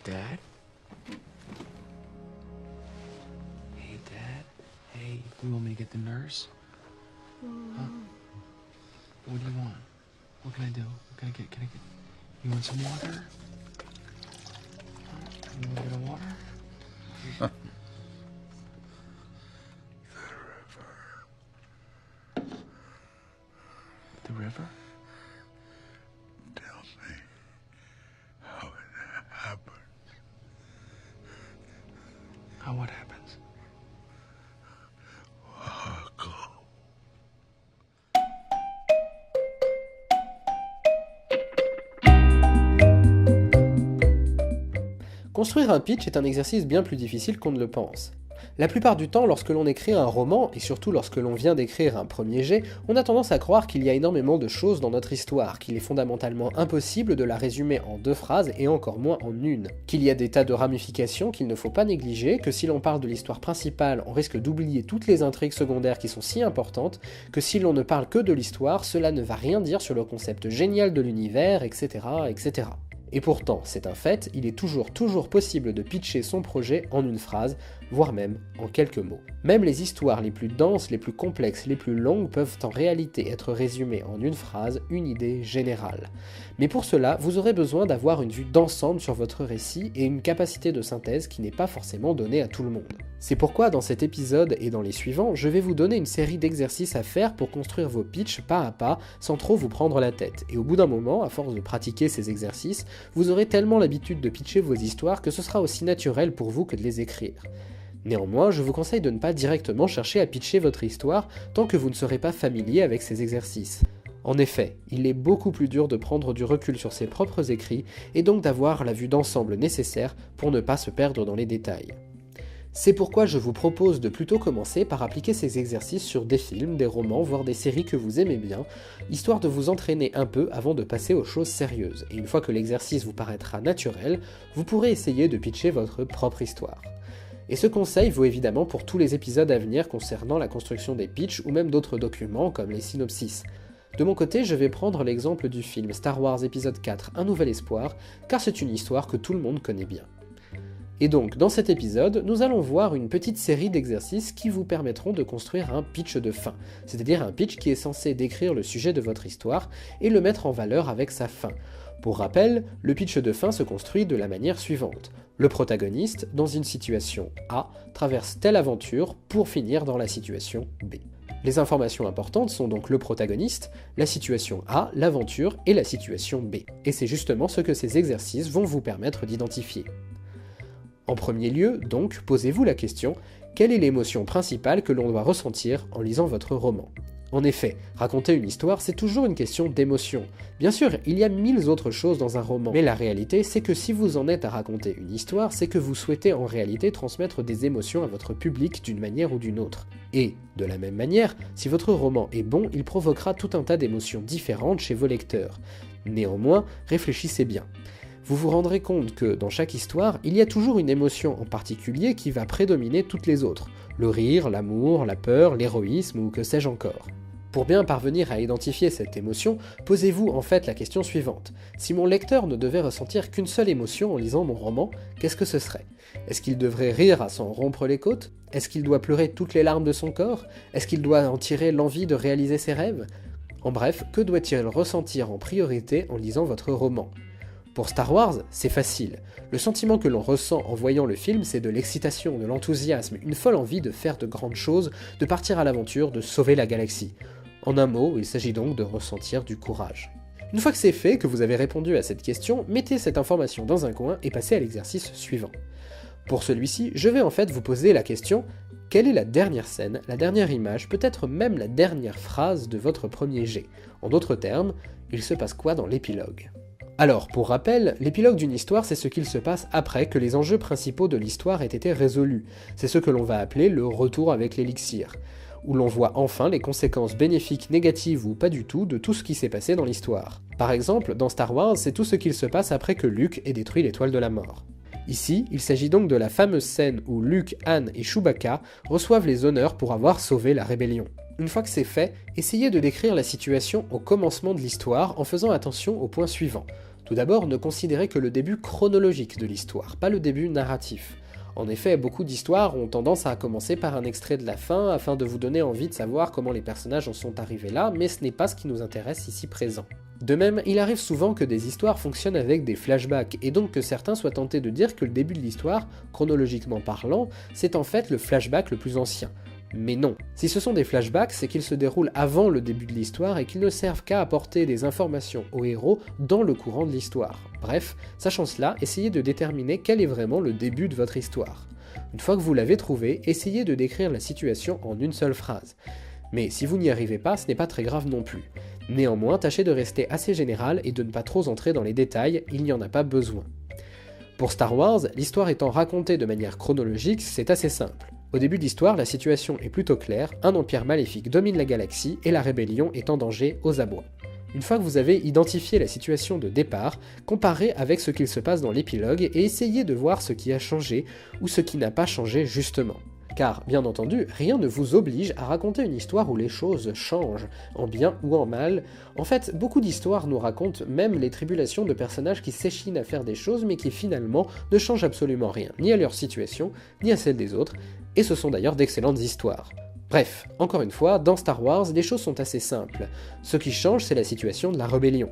Dad? Hey, Dad? Hey, you want me to get the nurse? Huh? What do you want? What can I do? Can I get... You want some water? Huh? You want a bit of water? The river? Tell me how it happened. How what happens? Go. Construire un pitch est un exercice bien plus difficile qu'on ne le pense. La plupart du temps, lorsque l'on écrit un roman, et surtout lorsque l'on vient d'écrire un premier jet, on a tendance à croire qu'il y a énormément de choses dans notre histoire, qu'il est fondamentalement impossible de la résumer en 2 phrases et encore moins en une, qu'il y a des tas de ramifications qu'il ne faut pas négliger, que si l'on parle de l'histoire principale, on risque d'oublier toutes les intrigues secondaires qui sont si importantes, que si l'on ne parle que de l'histoire, cela ne va rien dire sur le concept génial de l'univers, etc., etc. Et pourtant, c'est un fait, il est toujours possible de pitcher son projet en une phrase, voire même en quelques mots. Même les histoires les plus denses, les plus complexes, les plus longues peuvent en réalité être résumées en une phrase, une idée générale. Mais pour cela, vous aurez besoin d'avoir une vue d'ensemble sur votre récit et une capacité de synthèse qui n'est pas forcément donnée à tout le monde. C'est pourquoi dans cet épisode et dans les suivants, je vais vous donner une série d'exercices à faire pour construire vos pitchs pas à pas, sans trop vous prendre la tête. Et au bout d'un moment, à force de pratiquer ces exercices, vous aurez tellement l'habitude de pitcher vos histoires que ce sera aussi naturel pour vous que de les écrire. Néanmoins, je vous conseille de ne pas directement chercher à pitcher votre histoire tant que vous ne serez pas familier avec ces exercices. En effet, il est beaucoup plus dur de prendre du recul sur ses propres écrits et donc d'avoir la vue d'ensemble nécessaire pour ne pas se perdre dans les détails. C'est pourquoi je vous propose de plutôt commencer par appliquer ces exercices sur des films, des romans, voire des séries que vous aimez bien, histoire de vous entraîner un peu avant de passer aux choses sérieuses. Et une fois que l'exercice vous paraîtra naturel, vous pourrez essayer de pitcher votre propre histoire. Et ce conseil vaut évidemment pour tous les épisodes à venir concernant la construction des pitchs ou même d'autres documents comme les synopsis. De mon côté, je vais prendre l'exemple du film Star Wars épisode 4, Un Nouvel Espoir, car c'est une histoire que tout le monde connaît bien. Et donc, dans cet épisode, nous allons voir une petite série d'exercices qui vous permettront de construire un pitch de fin, c'est-à-dire un pitch qui est censé décrire le sujet de votre histoire et le mettre en valeur avec sa fin. Pour rappel, le pitch de fin se construit de la manière suivante. Le protagoniste, dans une situation A, traverse telle aventure pour finir dans la situation B. Les informations importantes sont donc le protagoniste, la situation A, l'aventure et la situation B. Et c'est justement ce que ces exercices vont vous permettre d'identifier. En premier lieu, donc, posez-vous la question, quelle est l'émotion principale que l'on doit ressentir en lisant votre roman ? En effet, raconter une histoire, c'est toujours une question d'émotion. Bien sûr, il y a 1000 autres choses dans un roman, mais la réalité, c'est que si vous en êtes à raconter une histoire, c'est que vous souhaitez en réalité transmettre des émotions à votre public d'une manière ou d'une autre. Et, de la même manière, si votre roman est bon, il provoquera tout un tas d'émotions différentes chez vos lecteurs. Néanmoins, réfléchissez bien. Vous vous rendrez compte que, dans chaque histoire, il y a toujours une émotion en particulier qui va prédominer toutes les autres. Le rire, l'amour, la peur, l'héroïsme ou que sais-je encore. Pour bien parvenir à identifier cette émotion, posez-vous en fait la question suivante. Si mon lecteur ne devait ressentir qu'une seule émotion en lisant mon roman, qu'est-ce que ce serait ? Est-ce qu'il devrait rire à s'en rompre les côtes ? Est-ce qu'il doit pleurer toutes les larmes de son corps ? Est-ce qu'il doit en tirer l'envie de réaliser ses rêves ? En bref, que doit-il ressentir en priorité en lisant votre roman ? Pour Star Wars, c'est facile. Le sentiment que l'on ressent en voyant le film, c'est de l'excitation, de l'enthousiasme, une folle envie de faire de grandes choses, de partir à l'aventure, de sauver la galaxie. En un mot, il s'agit donc de ressentir du courage. Une fois que c'est fait, que vous avez répondu à cette question, mettez cette information dans un coin et passez à l'exercice suivant. Pour celui-ci, je vais en fait vous poser la question « Quelle est la dernière scène, la dernière image, peut-être même la dernière phrase de votre premier jet ?» En d'autres termes, il se passe quoi dans l'épilogue ? Alors, pour rappel, l'épilogue d'une histoire, c'est ce qu'il se passe après que les enjeux principaux de l'histoire aient été résolus. C'est ce que l'on va appeler le retour avec l'élixir, où l'on voit enfin les conséquences bénéfiques, négatives ou pas du tout de tout ce qui s'est passé dans l'histoire. Par exemple, dans Star Wars, c'est tout ce qu'il se passe après que Luke ait détruit l'étoile de la mort. Ici, il s'agit donc de la fameuse scène où Luke, Han et Chewbacca reçoivent les honneurs pour avoir sauvé la rébellion. Une fois que c'est fait, essayez de décrire la situation au commencement de l'histoire en faisant attention aux points suivants. Tout d'abord, ne considérez que le début chronologique de l'histoire, pas le début narratif. En effet, beaucoup d'histoires ont tendance à commencer par un extrait de la fin afin de vous donner envie de savoir comment les personnages en sont arrivés là, mais ce n'est pas ce qui nous intéresse ici présent. De même, il arrive souvent que des histoires fonctionnent avec des flashbacks, et donc que certains soient tentés de dire que le début de l'histoire, chronologiquement parlant, c'est en fait le flashback le plus ancien. Mais non. Si ce sont des flashbacks, c'est qu'ils se déroulent avant le début de l'histoire et qu'ils ne servent qu'à apporter des informations au héros dans le courant de l'histoire. Bref, sachant cela, essayez de déterminer quel est vraiment le début de votre histoire. Une fois que vous l'avez trouvé, essayez de décrire la situation en une seule phrase. Mais si vous n'y arrivez pas, ce n'est pas très grave non plus. Néanmoins, tâchez de rester assez général et de ne pas trop entrer dans les détails, il n'y en a pas besoin. Pour Star Wars, l'histoire étant racontée de manière chronologique, c'est assez simple. Au début de l'histoire, la situation est plutôt claire, un empire maléfique domine la galaxie et la rébellion est en danger aux abois. Une fois que vous avez identifié la situation de départ, comparez avec ce qu'il se passe dans l'épilogue et essayez de voir ce qui a changé ou ce qui n'a pas changé justement. Car, bien entendu, rien ne vous oblige à raconter une histoire où les choses changent, en bien ou en mal. En fait, beaucoup d'histoires nous racontent même les tribulations de personnages qui s'échinent à faire des choses mais qui finalement ne changent absolument rien, ni à leur situation, ni à celle des autres, et ce sont d'ailleurs d'excellentes histoires. Bref, encore une fois, dans Star Wars, les choses sont assez simples. Ce qui change, c'est la situation de la rébellion.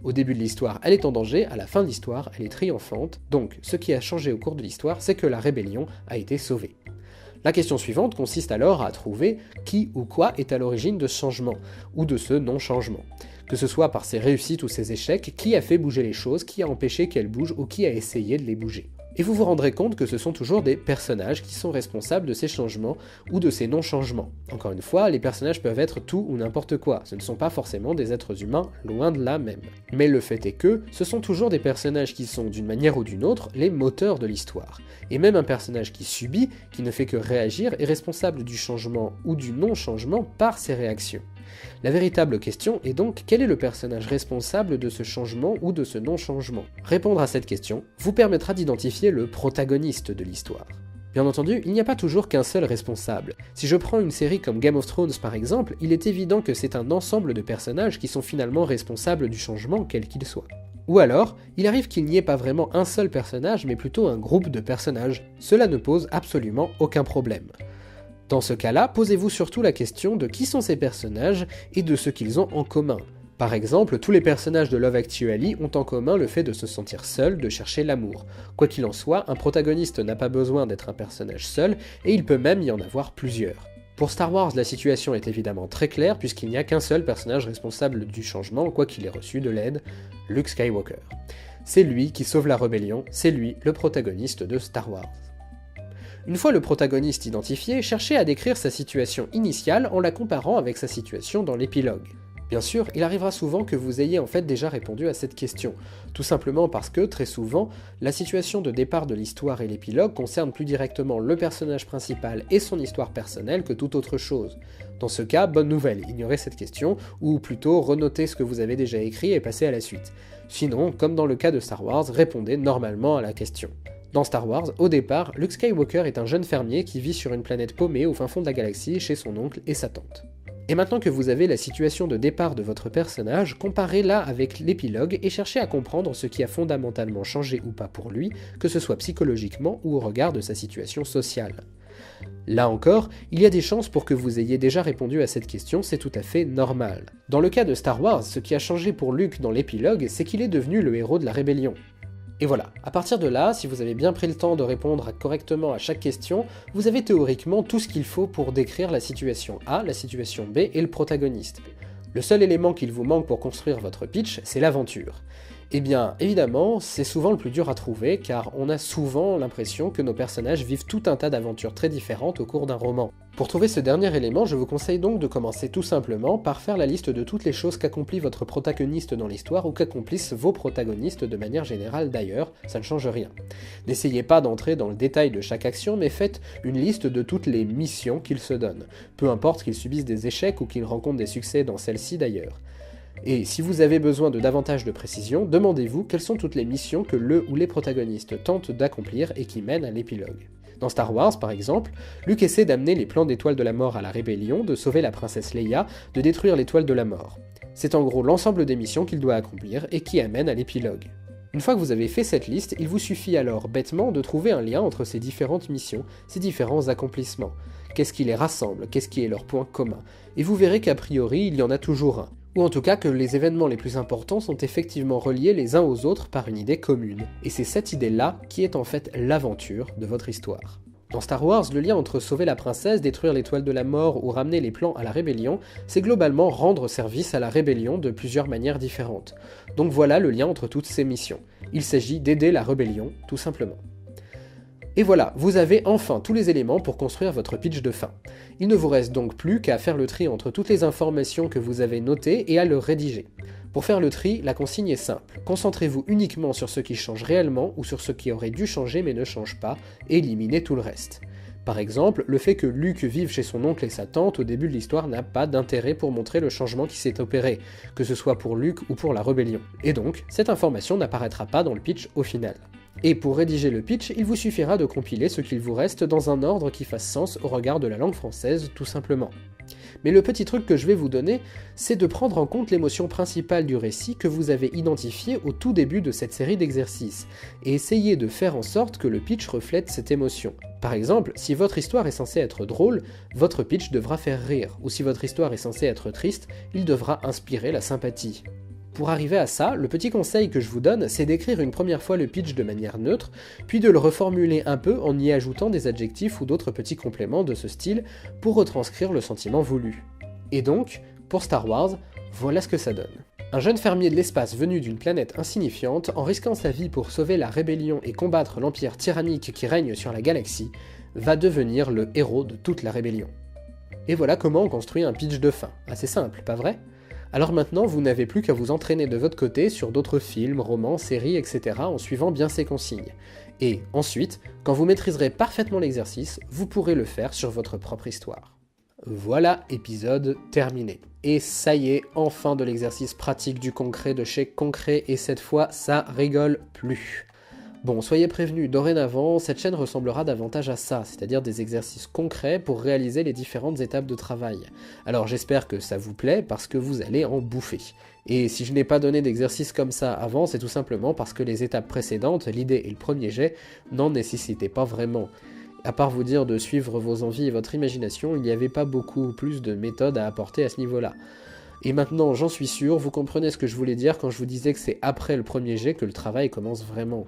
Au début de l'histoire, elle est en danger, à la fin de l'histoire, elle est triomphante, donc ce qui a changé au cours de l'histoire, c'est que la rébellion a été sauvée. La question suivante consiste alors à trouver qui ou quoi est à l'origine de ce changement, ou de ce non-changement. Que ce soit par ses réussites ou ses échecs, qui a fait bouger les choses, qui a empêché qu'elles bougent ou qui a essayé de les bouger. Et vous vous rendrez compte que ce sont toujours des personnages qui sont responsables de ces changements ou de ces non-changements. Encore une fois, les personnages peuvent être tout ou n'importe quoi, ce ne sont pas forcément des êtres humains, loin de là même. Mais le fait est que ce sont toujours des personnages qui sont, d'une manière ou d'une autre, les moteurs de l'histoire. Et même un personnage qui subit, qui ne fait que réagir, est responsable du changement ou du non-changement par ses réactions. La véritable question est donc quel est le personnage responsable de ce changement ou de ce non-changement ? Répondre à cette question vous permettra d'identifier le protagoniste de l'histoire. Bien entendu, il n'y a pas toujours qu'un seul responsable. Si je prends une série comme Game of Thrones par exemple, il est évident que c'est un ensemble de personnages qui sont finalement responsables du changement quel qu'il soit. Ou alors, il arrive qu'il n'y ait pas vraiment un seul personnage mais plutôt un groupe de personnages. Cela ne pose absolument aucun problème. Dans ce cas-là, posez-vous surtout la question de qui sont ces personnages et de ce qu'ils ont en commun. Par exemple, tous les personnages de Love Actually ont en commun le fait de se sentir seuls, de chercher l'amour. Quoi qu'il en soit, un protagoniste n'a pas besoin d'être un personnage seul, et il peut même y en avoir plusieurs. Pour Star Wars, la situation est évidemment très claire puisqu'il n'y a qu'un seul personnage responsable du changement, quoi qu'il ait reçu de l'aide, Luke Skywalker. C'est lui qui sauve la rébellion, c'est lui le protagoniste de Star Wars. Une fois le protagoniste identifié, cherchez à décrire sa situation initiale en la comparant avec sa situation dans l'épilogue. Bien sûr, il arrivera souvent que vous ayez en fait déjà répondu à cette question, tout simplement parce que, très souvent, la situation de départ de l'histoire et l'épilogue concernent plus directement le personnage principal et son histoire personnelle que toute autre chose. Dans ce cas, bonne nouvelle, ignorez cette question, ou plutôt renotez ce que vous avez déjà écrit et passez à la suite. Sinon, comme dans le cas de Star Wars, répondez normalement à la question. Dans Star Wars, au départ, Luke Skywalker est un jeune fermier qui vit sur une planète paumée au fin fond de la galaxie chez son oncle et sa tante. Et maintenant que vous avez la situation de départ de votre personnage, comparez-la avec l'épilogue et cherchez à comprendre ce qui a fondamentalement changé ou pas pour lui, que ce soit psychologiquement ou au regard de sa situation sociale. Là encore, il y a des chances pour que vous ayez déjà répondu à cette question, c'est tout à fait normal. Dans le cas de Star Wars, ce qui a changé pour Luke dans l'épilogue, c'est qu'il est devenu le héros de la rébellion. Et voilà, à partir de là, si vous avez bien pris le temps de répondre correctement à chaque question, vous avez théoriquement tout ce qu'il faut pour décrire la situation A, la situation B et le protagoniste. Le seul élément qu'il vous manque pour construire votre pitch, c'est l'aventure. Eh bien, évidemment, c'est souvent le plus dur à trouver, car on a souvent l'impression que nos personnages vivent tout un tas d'aventures très différentes au cours d'un roman. Pour trouver ce dernier élément, je vous conseille donc de commencer tout simplement par faire la liste de toutes les choses qu'accomplit votre protagoniste dans l'histoire ou qu'accomplissent vos protagonistes de manière générale d'ailleurs, ça ne change rien. N'essayez pas d'entrer dans le détail de chaque action, mais faites une liste de toutes les missions qu'ils se donnent, peu importe qu'ils subissent des échecs ou qu'ils rencontrent des succès dans celles-ci d'ailleurs. Et si vous avez besoin de davantage de précision, demandez-vous quelles sont toutes les missions que le ou les protagonistes tentent d'accomplir et qui mènent à l'épilogue. Dans Star Wars, par exemple, Luke essaie d'amener les plans d'étoiles de la mort à la rébellion, de sauver la princesse Leia, de détruire l'étoile de la mort. C'est en gros l'ensemble des missions qu'il doit accomplir et qui amène à l'épilogue. Une fois que vous avez fait cette liste, il vous suffit alors bêtement de trouver un lien entre ces différentes missions, ces différents accomplissements. Qu'est-ce qui les rassemble? Qu'est-ce qui est leur point commun? Et vous verrez qu'a priori, il y en a toujours un. Ou en tout cas que les événements les plus importants sont effectivement reliés les uns aux autres par une idée commune. Et c'est cette idée-là qui est en fait l'aventure de votre histoire. Dans Star Wars, le lien entre sauver la princesse, détruire l'étoile de la mort ou ramener les plans à la rébellion, c'est globalement rendre service à la rébellion de plusieurs manières différentes. Donc voilà le lien entre toutes ces missions. Il s'agit d'aider la rébellion, tout simplement. Et voilà, vous avez enfin tous les éléments pour construire votre pitch de fin. Il ne vous reste donc plus qu'à faire le tri entre toutes les informations que vous avez notées et à le rédiger. Pour faire le tri, la consigne est simple. Concentrez-vous uniquement sur ce qui change réellement ou sur ce qui aurait dû changer mais ne change pas, et éliminez tout le reste. Par exemple, le fait que Luke vive chez son oncle et sa tante au début de l'histoire n'a pas d'intérêt pour montrer le changement qui s'est opéré, que ce soit pour Luke ou pour la rébellion. Et donc, cette information n'apparaîtra pas dans le pitch au final. Et pour rédiger le pitch, il vous suffira de compiler ce qu'il vous reste dans un ordre qui fasse sens au regard de la langue française, tout simplement. Mais le petit truc que je vais vous donner, c'est de prendre en compte l'émotion principale du récit que vous avez identifiée au tout début de cette série d'exercices, et essayer de faire en sorte que le pitch reflète cette émotion. Par exemple, si votre histoire est censée être drôle, votre pitch devra faire rire, ou si votre histoire est censée être triste, il devra inspirer la sympathie. Pour arriver à ça, le petit conseil que je vous donne, c'est d'écrire une première fois le pitch de manière neutre, puis de le reformuler un peu en y ajoutant des adjectifs ou d'autres petits compléments de ce style pour retranscrire le sentiment voulu. Et donc, pour Star Wars, voilà ce que ça donne. Un jeune fermier de l'espace venu d'une planète insignifiante, en risquant sa vie pour sauver la rébellion et combattre l'empire tyrannique qui règne sur la galaxie, va devenir le héros de toute la rébellion. Et voilà comment on construit un pitch de fin. Assez simple, pas vrai ? Alors maintenant, vous n'avez plus qu'à vous entraîner de votre côté sur d'autres films, romans, séries, etc. en suivant bien ces consignes. Et ensuite, quand vous maîtriserez parfaitement l'exercice, vous pourrez le faire sur votre propre histoire. Voilà, épisode terminé. Et ça y est, enfin de l'exercice pratique du concret de chez Concret, et cette fois, ça rigole plus. Bon, soyez prévenus, dorénavant, cette chaîne ressemblera davantage à ça, c'est-à-dire des exercices concrets pour réaliser les différentes étapes de travail. Alors j'espère que ça vous plaît, parce que vous allez en bouffer. Et si je n'ai pas donné d'exercice comme ça avant, c'est tout simplement parce que les étapes précédentes, l'idée et le premier jet, n'en nécessitaient pas vraiment. À part vous dire de suivre vos envies et votre imagination, il n'y avait pas beaucoup plus de méthodes à apporter à ce niveau-là. Et maintenant, j'en suis sûr, vous comprenez ce que je voulais dire quand je vous disais que c'est après le premier jet que le travail commence vraiment.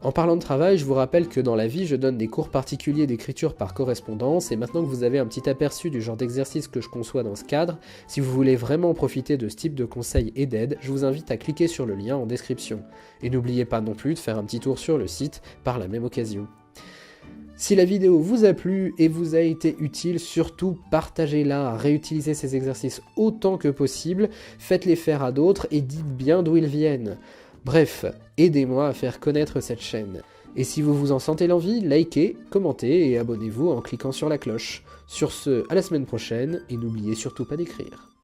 En parlant de travail, je vous rappelle que dans la vie, je donne des cours particuliers d'écriture par correspondance, et maintenant que vous avez un petit aperçu du genre d'exercice que je conçois dans ce cadre, si vous voulez vraiment profiter de ce type de conseils et d'aide, je vous invite à cliquer sur le lien en description. Et n'oubliez pas non plus de faire un petit tour sur le site par la même occasion. Si la vidéo vous a plu et vous a été utile, surtout partagez-la, réutilisez ces exercices autant que possible, faites-les faire à d'autres et dites bien d'où ils viennent. Bref, aidez-moi à faire connaître cette chaîne. Et si vous vous en sentez l'envie, likez, commentez et abonnez-vous en cliquant sur la cloche. Sur ce, à la semaine prochaine, et n'oubliez surtout pas d'écrire.